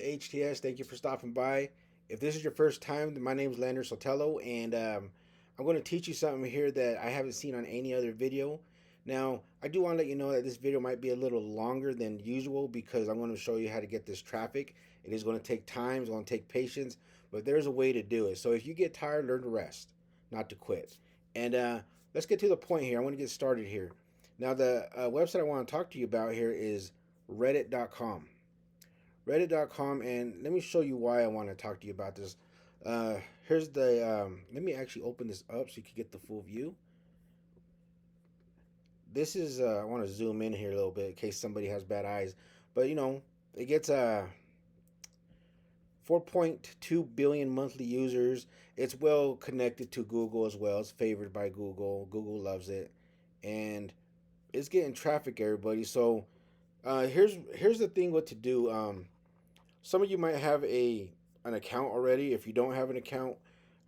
HTS. Thank you for stopping by. If this is your first time, my name is Leonard Sotelo, and I'm going to teach you something here that I haven't seen on any other video. Now, I do want to let you know that this video might be a little longer than usual because I'm going to show you how to get this traffic. It is going to take time, it's going to take patience, but there's a way to do it. So if you get tired, learn to rest, not to quit. And let's get to the point here. I want to get started here. Now, the website I want to talk to you about here is reddit.com. Reddit.com, and let me show you why I want to talk to you about this. Here's the, let me actually open this up so you can get the full view. This is, I want to zoom in here a little bit in case somebody has bad eyes. But, it gets 4.2 billion monthly users. It's well connected to Google as well. It's favored by Google. Google loves it. And it's getting traffic, everybody. So here's the thing what to do. Some of you might have an account already. If you don't have an account,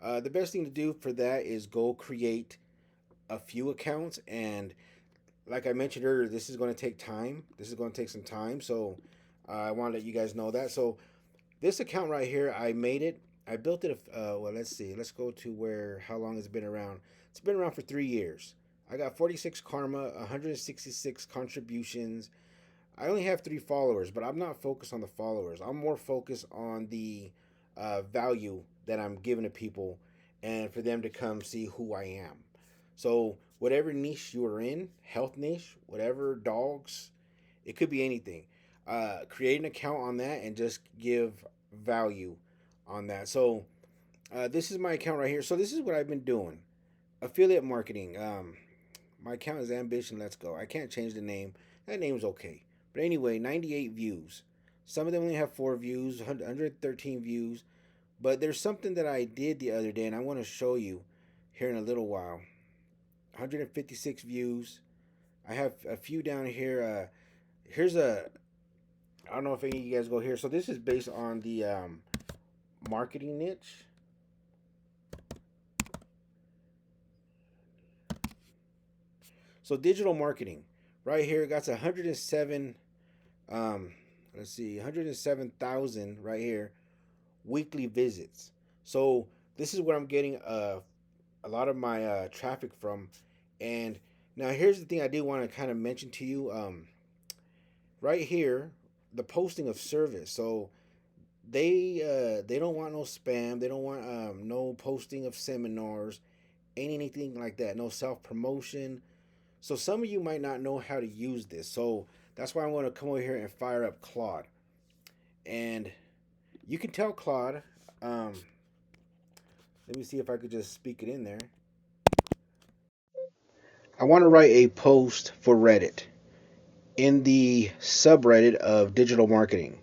the best thing to do for that is go create a few accounts. And like I mentioned earlier, this is going to take time. This is going to take some time. So I want to let you guys know that. So this account right here, I made it. I built it. Well, let's see. Let's go to how long it's been around. It's been around for 3 years. I got 46 karma, 166 contributions. I only have 3 followers, but I'm not focused on the followers. I'm more focused on the value that I'm giving to people and for them to come see who I am. So whatever niche you are in, health niche, whatever, dogs, it could be anything. Create an account on that and just give value on that. So this is my account right here. So this is what I've been doing. Affiliate marketing. My account is Ambition Let's Go. I can't change the name. That name's okay. But anyway, 98 views. Some of them only have 4 views, 113 views. But there's something that I did the other day, and I want to show you here in a little while. 156 views. I have a few down here. Here's I don't know if any of you guys go here. So this is based on the marketing niche. So digital marketing. Right here, it got 107, let's see, 107,000 right here, weekly visits. So this is where I'm getting a lot of my traffic from. And now here's the thing I do want to kind of mention to you. Right here, the posting of service. So they don't want no spam. They don't want no posting of seminars, anything like that. No self promotion. So some of you might not know how to use this. So that's why I'm going to come over here and fire up Claude. And you can tell Claude, let me see if I could just speak it in there. I want to write a post for Reddit in the subreddit of digital marketing.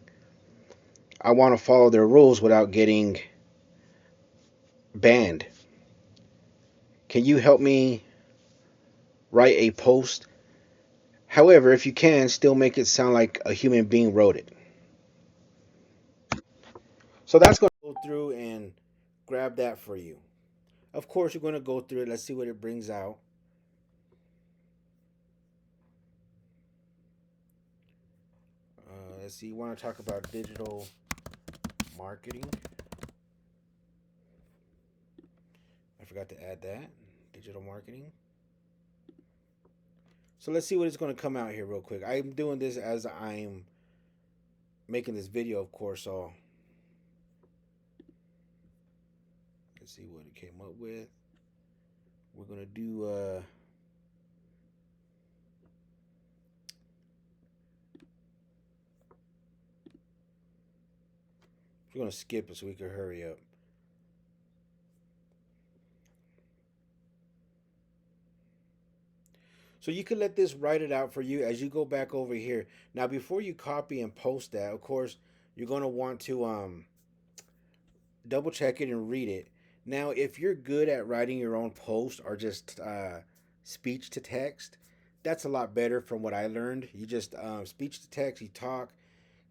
I want to follow their rules without getting banned. Can you help me write a post? However, if you can, still make it sound like a human being wrote it. So that's going to go through and grab that for you. Of course, you're going to go through it. Let's see what it brings out. Let's see. You want to talk about digital marketing. I forgot to add that. Digital marketing. So let's see what it's going to come out here real quick. I'm doing this as I'm making this video, of course. So let's see what it came up with. We're going to do... we're going to skip it so we can hurry up. So you can let this write it out for you as you go back over here. Now, before you copy and post that, of course, you're going to want to double check it and read it. Now, if you're good at writing your own post or just speech to text, that's a lot better from what I learned. You just speech to text, you talk,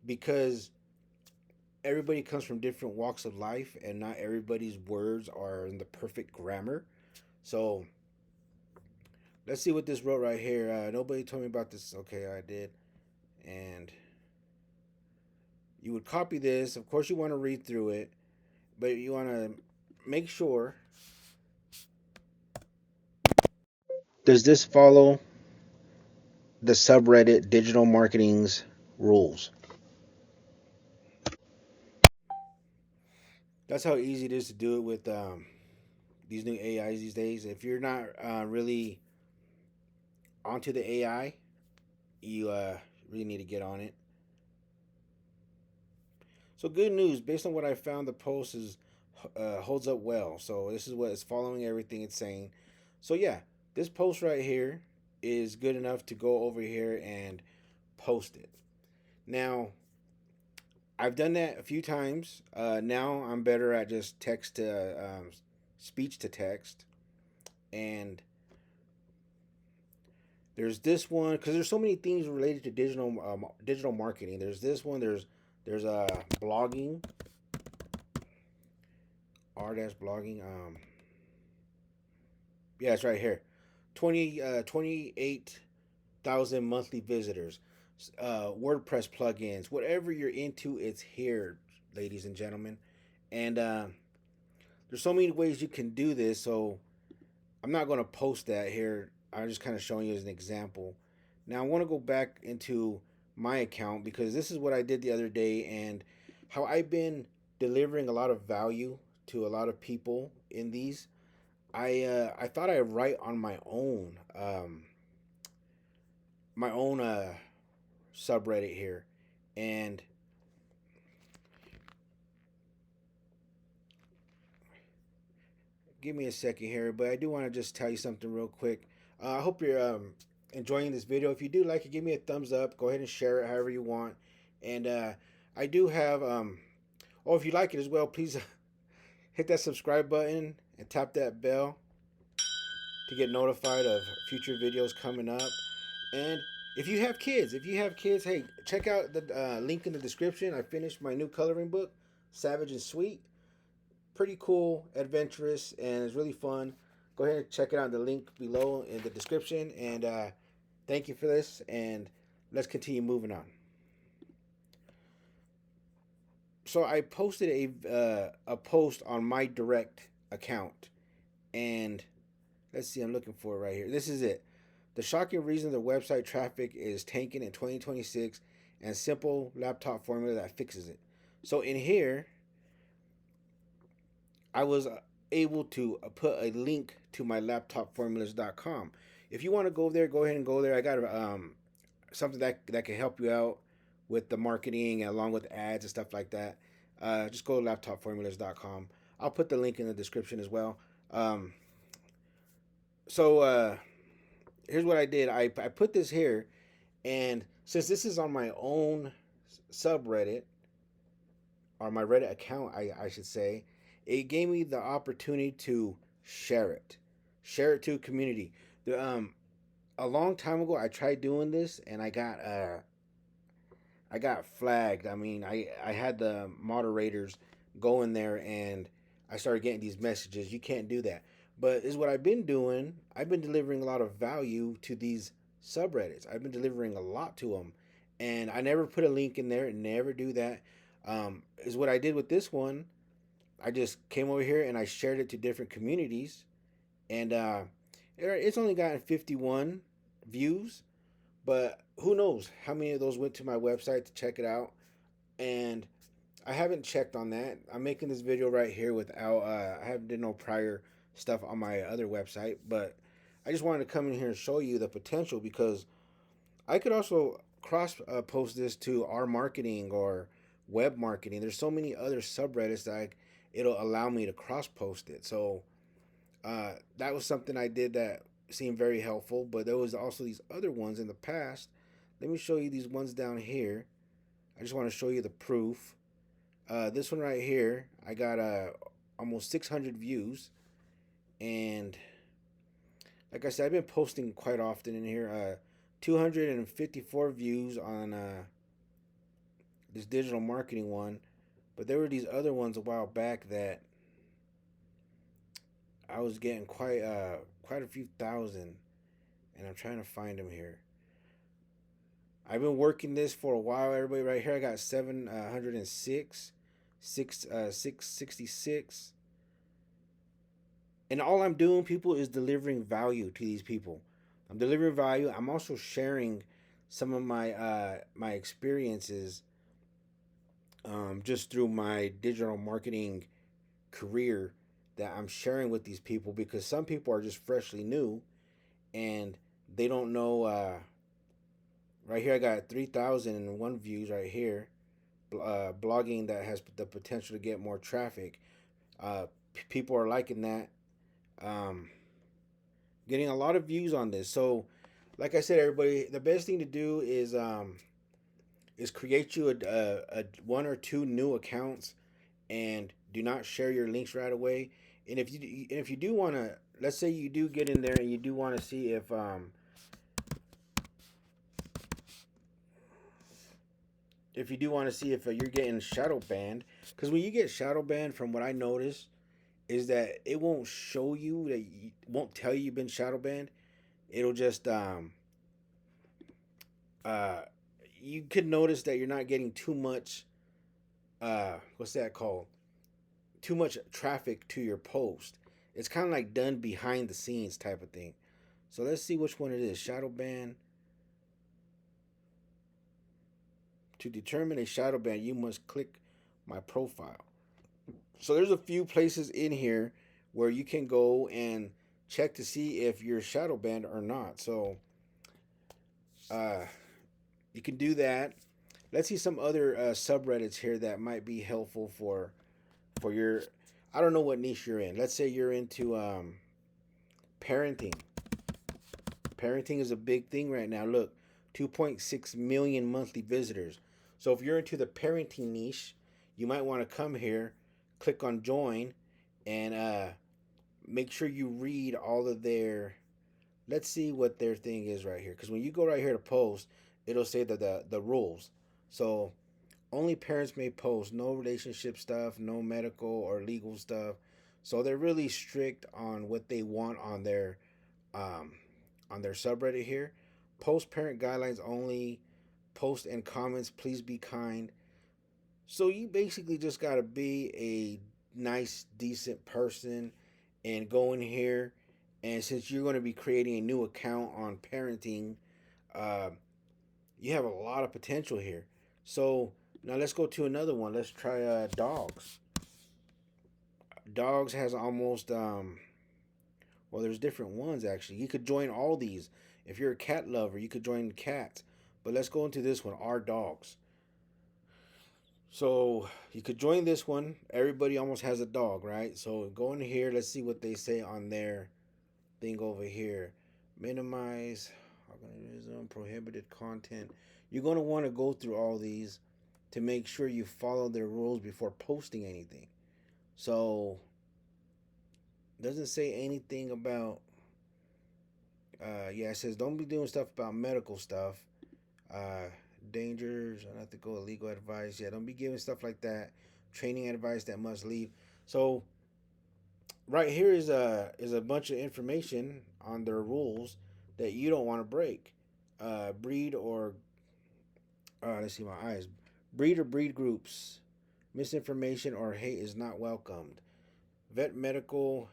because everybody comes from different walks of life and not everybody's words are in the perfect grammar. So let's see what this wrote right here. Nobody told me about this. Okay, I did. And You would copy this. Of course, you want to read through it, but you want to make sure, does this follow the subreddit digital marketing's rules? That's how easy it is to do it with these new AIs these days. If you're not really onto the AI, you really need to get on it. So good news, based on what I found, the post is holds up well. So this is what it's following everything it's saying. So yeah, this post right here is good enough to go over here and post it. Now I've done that a few times. Now I'm better at just text to speech to text, and there's this one because there's so many things related to digital marketing. There's this one. There's blogging, r-blogging. Yeah, it's right here. 28,000 monthly visitors. WordPress plugins, whatever you're into, it's here, ladies and gentlemen. And there's so many ways you can do this. So I'm not going to post that here. I'm just kind of showing you as an example. Now I want to go back into my account because this is what I did the other day and how I've been delivering a lot of value to a lot of people in these. I thought I'd write on my own subreddit here, and give me a second here, but I do want to just tell you something real quick. I hope you're enjoying this video. If you do like it, give me a thumbs up. Go ahead and share it however you want. And I do have, oh, if you like it as well, please hit that subscribe button and tap that bell to get notified of future videos coming up. And if you have kids, hey, check out the link in the description. I finished my new coloring book, Savage and Sweet. Pretty cool, adventurous, and it's really fun. Go ahead and check it out. The link below in the description. And thank you for this. And let's continue moving on. So I posted a post on my direct account, and let's see, I'm looking for it right here. This is it. The shocking reason the website traffic is tanking in 2026 and simple laptop formula that fixes it. So in here, I was able to put a link to my laptopformulas.com. If you want to go there, go ahead and go there. I got something that can help you out with the marketing along with ads and stuff like that. Just go to laptopformulas.com. I'll put the link in the description as well. So here's what I did. I put this here, and since this is on my own subreddit, or my Reddit account, I should say, it gave me the opportunity to share it, share it to a community. The, a long time ago, I tried doing this, and I got flagged. I mean, I had the moderators go in there, and I started getting these messages. You can't do that. But is what I've been doing. I've been delivering a lot of value to these subreddits. I've been delivering a lot to them, and I never put a link in there. Never do that. Is what I did with this one. I just came over here and I shared it to different communities, and it's only gotten 51 views, but who knows how many of those went to my website to check it out. And I haven't checked on that. I'm making this video right here without I haven't did no prior stuff on my other website, but I just wanted to come in here and show you the potential because I could also cross post this to our marketing or web marketing. There's so many other subreddits that it'll allow me to cross post it. So that was something I did that seemed very helpful. But there was also these other ones in the past. Let me show you these ones down here. I just want to show you the proof. This one right here, I got almost 600 views, and like I said, I've been posting quite often in here. 254 views on this digital marketing one, but there were these other ones a while back that I was getting quite a few thousand, and I'm trying to find them here. I've been working this for a while. Everybody, right here, I got 706, 666, and all I'm doing, people, is delivering value to these people. I'm delivering value. I'm also sharing some of my experiences, just through my digital marketing career, that I'm sharing with these people, because some people are just freshly new and they don't know. Right here, I got 3,001 views right here. Blogging that has the potential to get more traffic. People are liking that. Um, Getting a lot of views on this. So, like I said, everybody, the best thing to do is create you a one or two new accounts, and do not share your links right away. And if you do want to, let's say you do get in there and you do want to see if you do want to see if you're getting shadow banned, because when you get shadow banned, from what I noticed, is that it won't show you, that you, won't tell you you've been shadow banned. It'll just uh you could notice that you're not getting too much, what's that called, too much traffic to your post. It's kind of like done behind the scenes type of thing. So let's see which one it is. Shadow ban. To determine a shadow ban, you must click my profile. So there's a few places in here where you can go and check to see if you're shadow banned or not. So uh, you can do that. Let's see some other subreddits here that might be helpful for your. I don't know what niche you're in. Let's say you're into parenting. Parenting is a big thing right now. Look, 2.6 million monthly visitors. So if you're into the parenting niche, you might want to come here, click on join, and make sure you read all of their. Let's see what their thing is right here. Because when you go right here to post, it'll say that the rules. So only parents may post. No relationship stuff, no medical or legal stuff. So they're really strict on what they want um, on their subreddit here. Post parent guidelines only. Post and comments, please be kind. So you basically just gotta be a nice, decent person and go in here. And since you're going to be creating a new account on parenting, uh, you have a lot of potential here. So now let's go to another one. Let's try dogs. Dogs has almost well, there's different ones actually. You could join all these. If you're a cat lover, you could join cats. But let's go into this one, our dogs. So you could join this one. Everybody almost has a dog, right? So go in here. Let's see what they say on their thing over here. Minimize organism, prohibited content. You're going to want to go through all these to make sure you follow their rules before posting anything. So doesn't say anything about yeah, it says don't be doing stuff about medical stuff, uh dangers, unethical, illegal advice. Yeah, don't be giving stuff like that. Training advice that must leave. So right here is a bunch of information on their rules that you don't want to break. Breed or let's see my eyes. Breed or breed groups. Misinformation or hate is not welcomed. Vet medical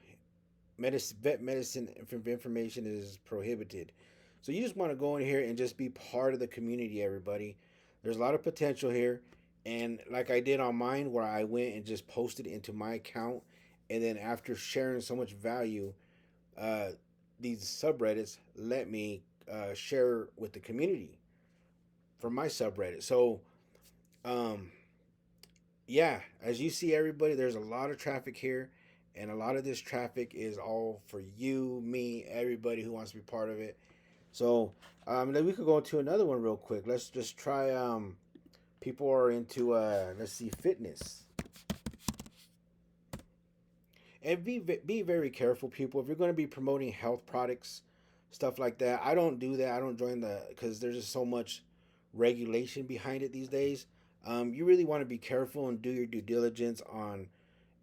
vet medicine information is prohibited. So you just want to go in here and just be part of the community, everybody. There's a lot of potential here. And like I did on mine, where I went and just posted into my account, and then after sharing so much value, uh, these subreddits let me share with the community from my subreddit. So, um, yeah, as you see, everybody, there's a lot of traffic here, and a lot of this traffic is all for you, me, everybody who wants to be part of it. So, then we could go to another one real quick. Let's just try. People are into let's see, fitness. And be very careful, people. If you're going to be promoting health products, stuff like that, I don't do that. I don't join the, because there's just so much regulation behind it these days. You really want to be careful and do your due diligence on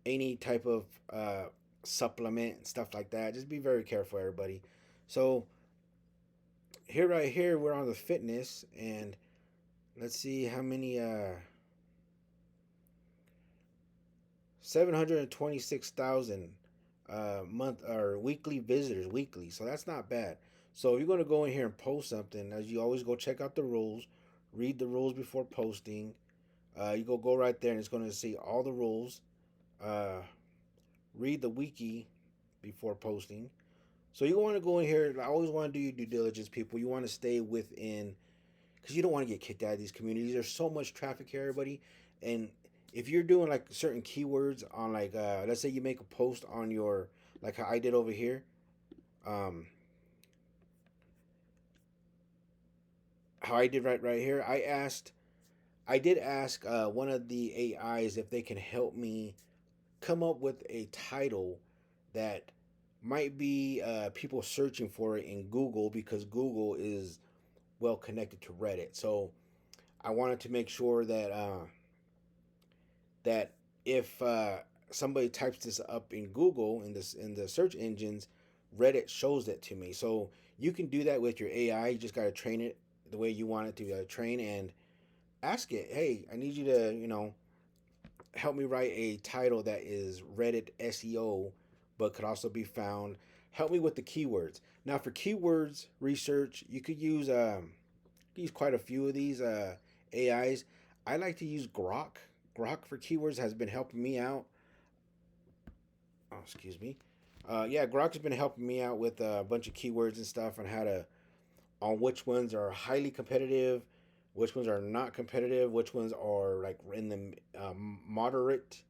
any type of supplement and stuff like that. Just be very careful, everybody. So here right here we're on the fitness, and let's see how many 726,000 month or weekly visitors weekly. So that's not bad. So if you're going to go in here and post something, as you always go check out the rules, read the rules before posting. You go right there and it's going to see all the rules. Uh, Read the wiki before posting. So you want to go in here. I always want to do your due diligence, people. You want to stay within, because you don't want to get kicked out of these communities. There's so much traffic here, everybody, and if you're doing like certain keywords on like let's say you make a post on your, like how I did over here, um, how I did right here. I did ask one of the AIs if they can help me come up with a title that might be people searching for it in Google, because Google is well connected to Reddit. So I wanted to make sure that if somebody types this up in Google in the search engines, Reddit shows that to me. So you can do that with your AI. You just got to train it the way you want it to train, and ask it, hey, I need you to help me write a title that is Reddit SEO, but could also be found. Help me with the keywords. Now for keywords research, you could use quite a few of these AIs. I like to use Grok. Grok for keywords has been helping me out. Oh, excuse me. Yeah, Grok has been helping me out with a bunch of keywords and stuff, on how to, on which ones are highly competitive, which ones are not competitive, which ones are like in the moderate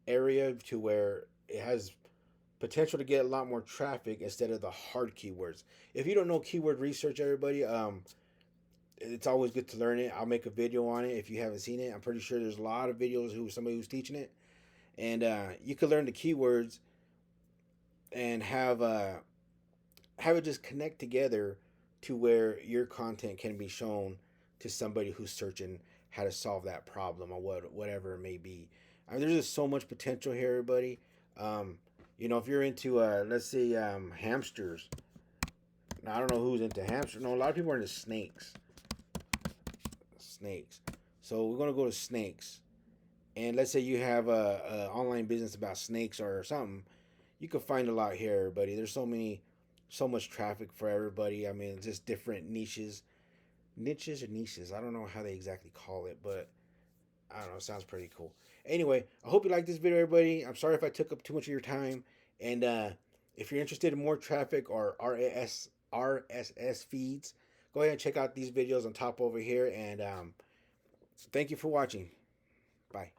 area to where it has potential to get a lot more traffic instead of the hard keywords. If you don't know keyword research, everybody, it's always good to learn it. I'll make a video on it if you haven't seen it. I'm pretty sure there's a lot of videos who somebody who's teaching it, and you can learn the keywords and have it just connect together to where your content can be shown to somebody who's searching how to solve that problem, or whatever it may be. I mean, there's just so much potential here, everybody. Um, if you're into let's say hamsters. Now I don't know who's into hamsters. No, a lot of people are into snakes. Snakes. So we're gonna go to snakes. And let's say you have a online business about snakes or something, you can find a lot here, everybody. There's so much traffic for everybody. I mean, just different niches or niches. I don't know how they exactly call it, but I don't know. It sounds pretty cool. Anyway, I hope you like this video, everybody. I'm sorry if I took up too much of your time. And if you're interested in more traffic or RSS feeds, go ahead and check out these videos on top over here. And thank you for watching. Bye.